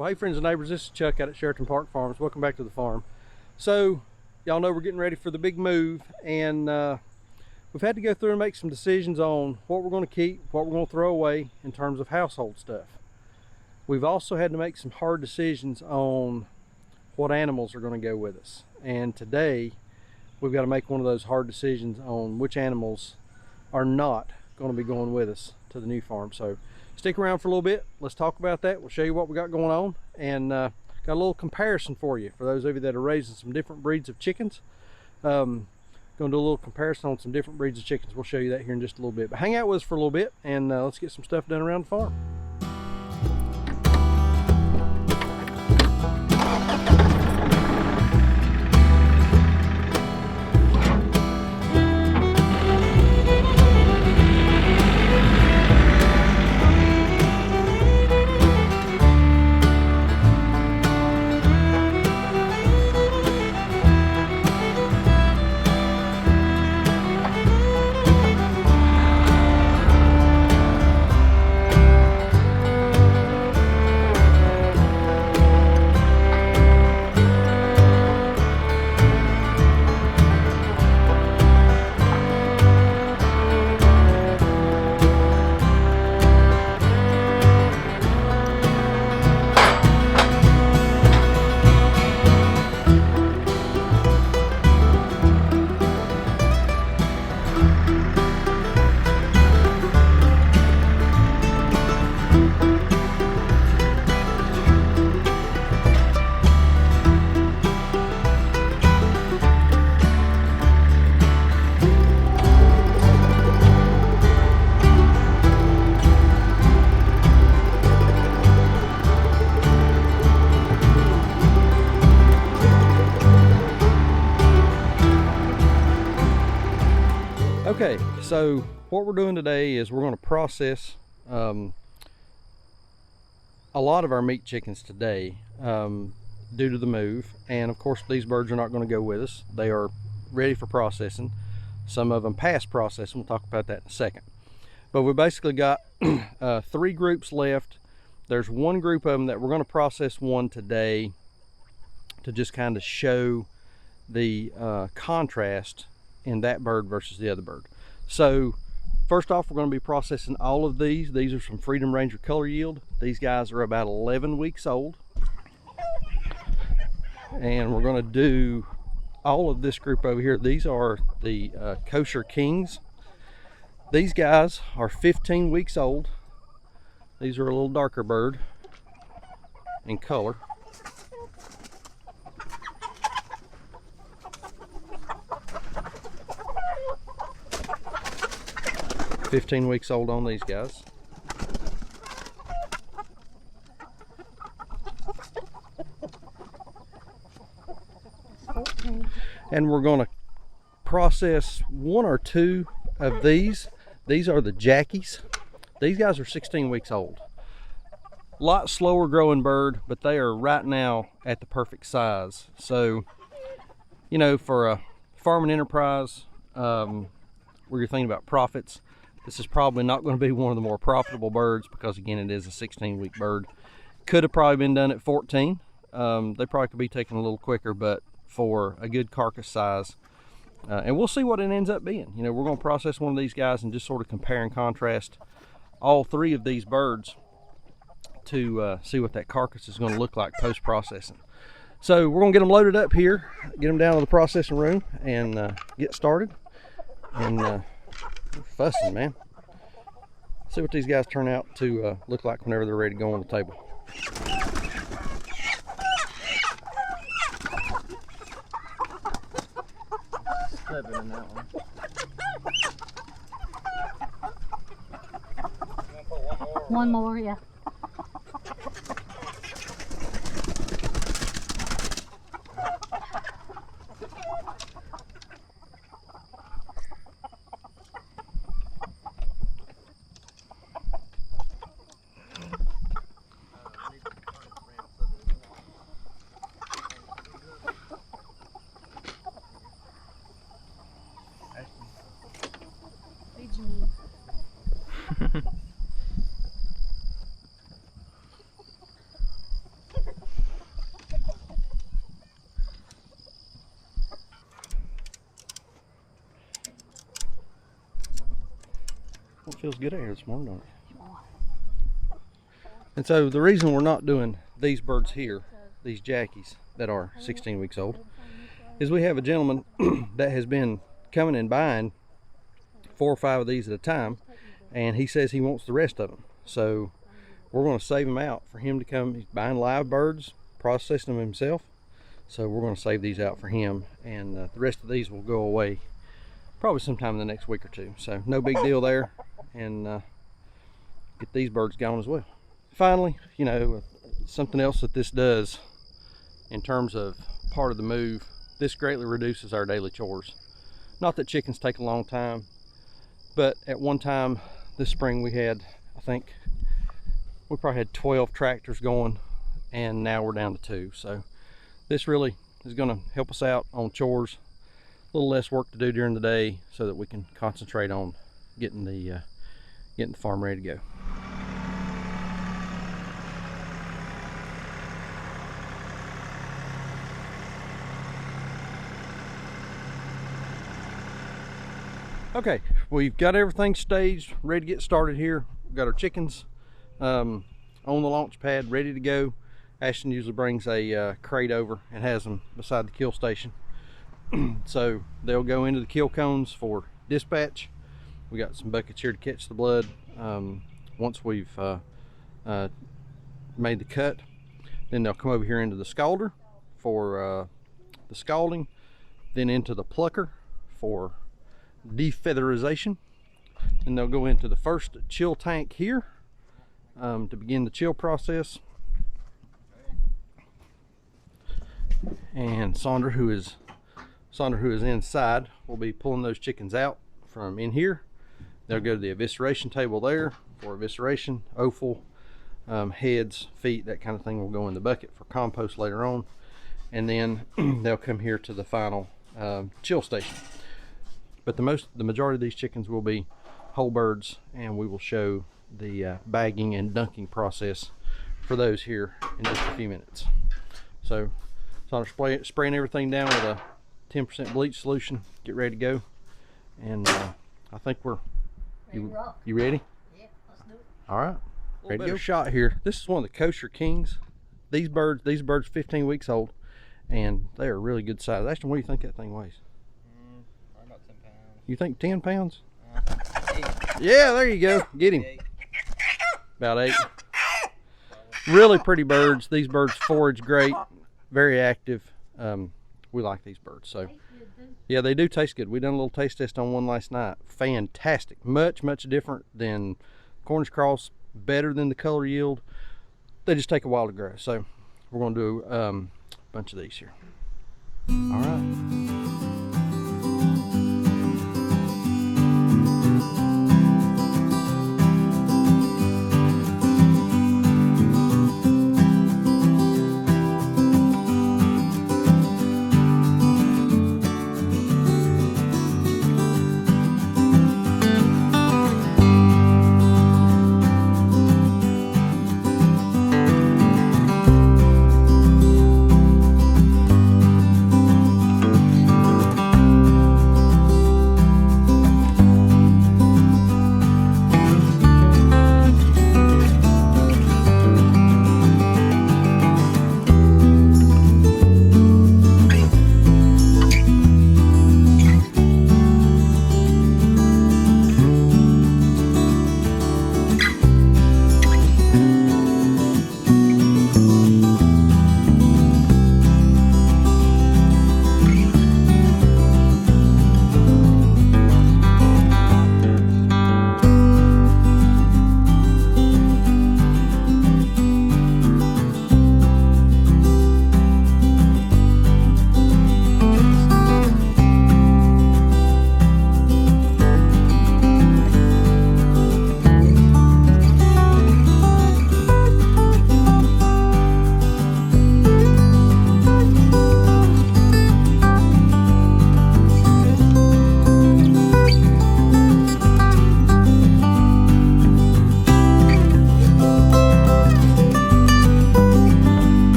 Well, hey friends and neighbors, this is Chuck out at Sheraton Park Farms. Welcome back to the farm. So, y'all know we're getting ready for the big move, and we've had to go through and make some decisions on what we're going to keep, what we're going to throw away in terms of household stuff. We've also had to make some hard decisions on what animals are going to go with us. And today, we've got to make one of those hard decisions on which animals are not going to be going with us to the new farm. So stick around for a little bit. Let's talk about that. We'll show you what we got going on, and got a little comparison for you for those of you that are raising some different breeds of chickens. Going to do a little comparison on some different breeds of chickens. We'll show you that here in just a little bit. But hang out with us for a little bit, and let's get some stuff done around the farm. Okay, so what we're doing today is we're going to process a lot of our meat chickens today due to the move. And of course, these birds are not going to go with us. They are ready for processing. Some of them past processing. We'll talk about that in a second. But we basically got 3 groups left. There's one group of them that we're going to process one today to just kind of show the contrast in that bird versus the other bird. So first off, we're going to be processing all of these. These are some Freedom Ranger color yield. These guys are about 11 weeks old, and we're going to do all of this group over here. These are the kosher kings. These guys are 15 weeks old. These are a little darker bird in color. 15 weeks old on these guys. And we're going to process 1 or 2 of these. These are the jackies. These guys are 16 weeks old. A lot slower growing bird, but they are right now at the perfect size. So, you know, for a farming enterprise where you're thinking about profits, this is probably not going to be one of the more profitable birds, because again, it is a 16-week bird. Could have probably been done at 14. They probably could be taken a little quicker, but for a good carcass size. And we'll see what it ends up being. You know, we're going to process one of these guys and just sort of compare and contrast all 3 of these birds to see what that carcass is going to look like post-processing. So we're going to get them loaded up here, get them down to the processing room, and get started. And we're fussing, man. See what these guys turn out to look like whenever they're ready to go on the table. In that one more, yeah. feels good out here this morning, don't it? And so the reason we're not doing these birds here, these jackies that are 16 weeks old, is we have a gentleman that has been coming and buying 4 or 5 of these at a time, and he says he wants the rest of them. So we're going to save him out for him to come. He's buying live birds, processing them himself. So we're going to save these out for him, and the rest of these will go away probably sometime in the next week or 2. So no big deal there, and get these birds going as well. Finally, you know, something else that this does in terms of part of the move, this greatly reduces our daily chores. Not that chickens take a long time, but at one time this spring we had, I think we probably had 12 tractors going, and now we're down to 2. So this really is going to help us out on chores, a little less work to do during the day, so that we can concentrate on getting the farm ready to go. Okay, we've got everything staged, ready to get started here. We've got our chickens on the launch pad, ready to go. Ashton usually brings a crate over and has them beside the kill station. So they'll go into the kill cones for dispatch. We got some buckets here to catch the blood. Once we've made the cut, then they'll come over here into the scalder for the scalding, then into the plucker for defeatherization, and they'll go into the first chill tank here to begin the chill process. And Sandra, who is inside, will be pulling those chickens out from in here. They'll go to the evisceration table there for evisceration. Offal, heads, feet, that kind of thing will go in the bucket for compost later on, and then they'll come here to the final chill station. But the majority of these chickens will be whole birds, and we will show the bagging and dunking process for those here in just a few minutes. So I'm spraying everything down with a 10% bleach solution. Get ready to go, and I think we're you ready? Yeah, let's do it. All right, ready to go. Shot here. This is one of the kosher kings. These birds 15 weeks old, and they are really good size. Ashton, what do you think that thing weighs? About 10 pounds. You think 10 pounds? 8. Yeah, there you go. Get him. 8. About 8. Really pretty birds. These birds forage great, very active. We like these birds. So yeah, they do taste good. We done a little taste test on one last night. Fantastic. Much different than Cornish cross. Better than the color yield. They just take a while to grow. So we're going to do a bunch of these here. All right.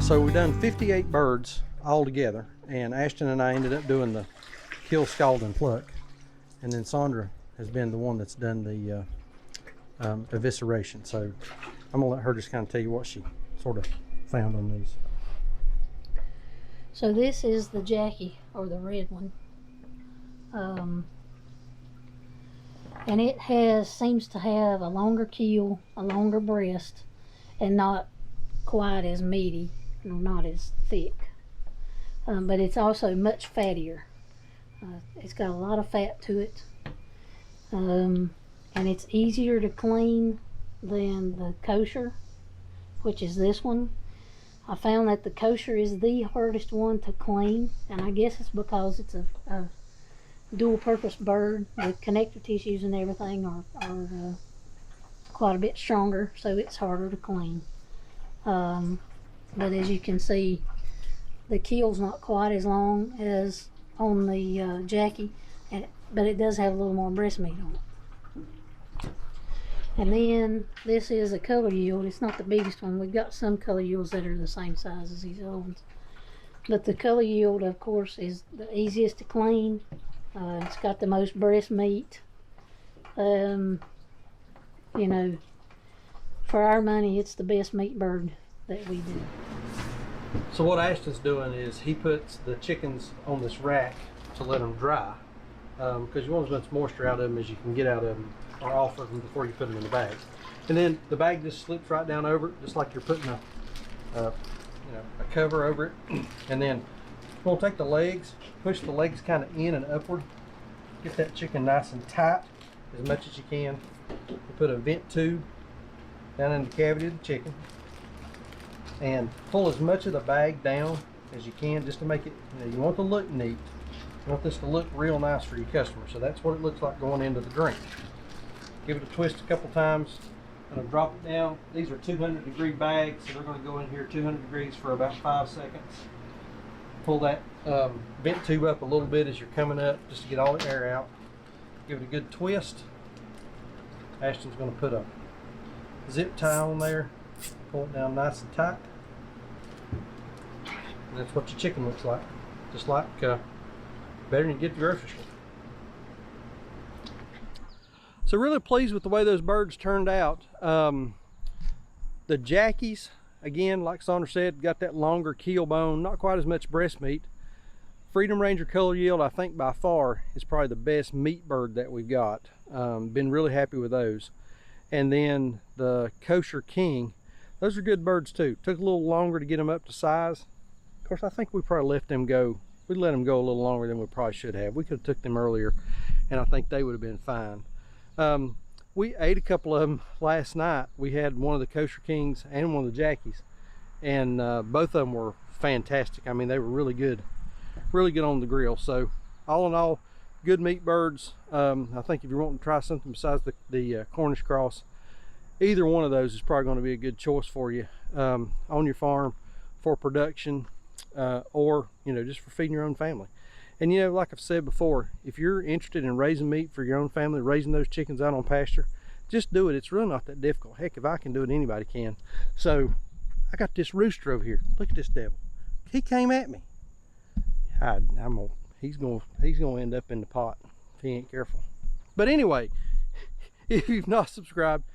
So we've done 58 birds all together, and Ashton and I ended up doing the kill, scald, and pluck, and then Sandra has been the one that's done the evisceration. So I'm gonna let her just kind of tell you what she sort of found on these. So this is the Jackie, or the red one. And it seems to have a longer keel, a longer breast, and not quite as meaty, not as thick. But it's also much fattier. It's got a lot of fat to it. And it's easier to clean than the kosher, which is this one. I found that the kosher is the hardest one to clean, and I guess it's because it's a dual purpose bird. The connective tissues and everything are quite a bit stronger, so it's harder to clean. But as you can see, the keel's not quite as long as on the Jackie, but it does have a little more breast meat on it. And then this is a color yield. It's not the biggest one. We've got some color yields that are the same size as these other ones, but the color yield, of course, is the easiest to clean. It's got the most breast meat. You know, for our money, it's the best meat bird that we do. So what Ashton's doing is he puts the chickens on this rack to let them dry, because you want as much moisture out of them as you can get out of them or off of them before you put them in the bag. And then the bag just slips right down over it, just like you're putting a cover over it. And then we'll take the legs, push the legs kind of in and upward, get that chicken nice and tight as much as you can. You put a vent tube down in the cavity of the chicken and pull as much of the bag down as you can, just to make it, you want to look neat. You want this to look real nice for your customer. So that's what it looks like going into the drink. Give it a twist a couple times and drop it down. These are 200-degree bags, so they're going to go in here 200 degrees for about 5 seconds. Pull that vent tube up a little bit as you're coming up, just to get all the air out. Give it a good twist. Ashton's going to put a zip tie on there, pull it down nice and tight, and that's what your chicken looks like, just like better than you get at the grocery store. So really pleased with the way those birds turned out. The Jackies, again, like Sandra said, got that longer keel bone, not quite as much breast meat. Freedom Ranger color yield, I think by far is probably the best meat bird that we've got. Been really happy with those. And then the Kosher King, those are good birds too. Took a little longer to get them up to size. Of course, I think we probably let them go a little longer than we probably should have. We could have took them earlier, and I think they would have been fine. We ate a couple of them last night. We had one of the Kosher Kings and one of the Jackies, and both of them were fantastic. I mean, they were really good on the grill. So all in all, good meat birds. I think if you're wanting to try something besides the Cornish cross, either one of those is probably going to be a good choice for you on your farm for production, or just for feeding your own family. And like I've said before, if you're interested in raising meat for your own family, raising those chickens out on pasture, just do it. It's really not that difficult. Heck, if I can do it, anybody can. So I got this rooster over here. Look at this devil. He came at me. He's gonna end up in the pot if he ain't careful. But anyway, if you've not subscribed,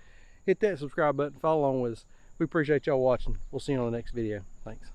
hit that subscribe button, follow along with us. We appreciate y'all watching. We'll see you on the next video. Thanks.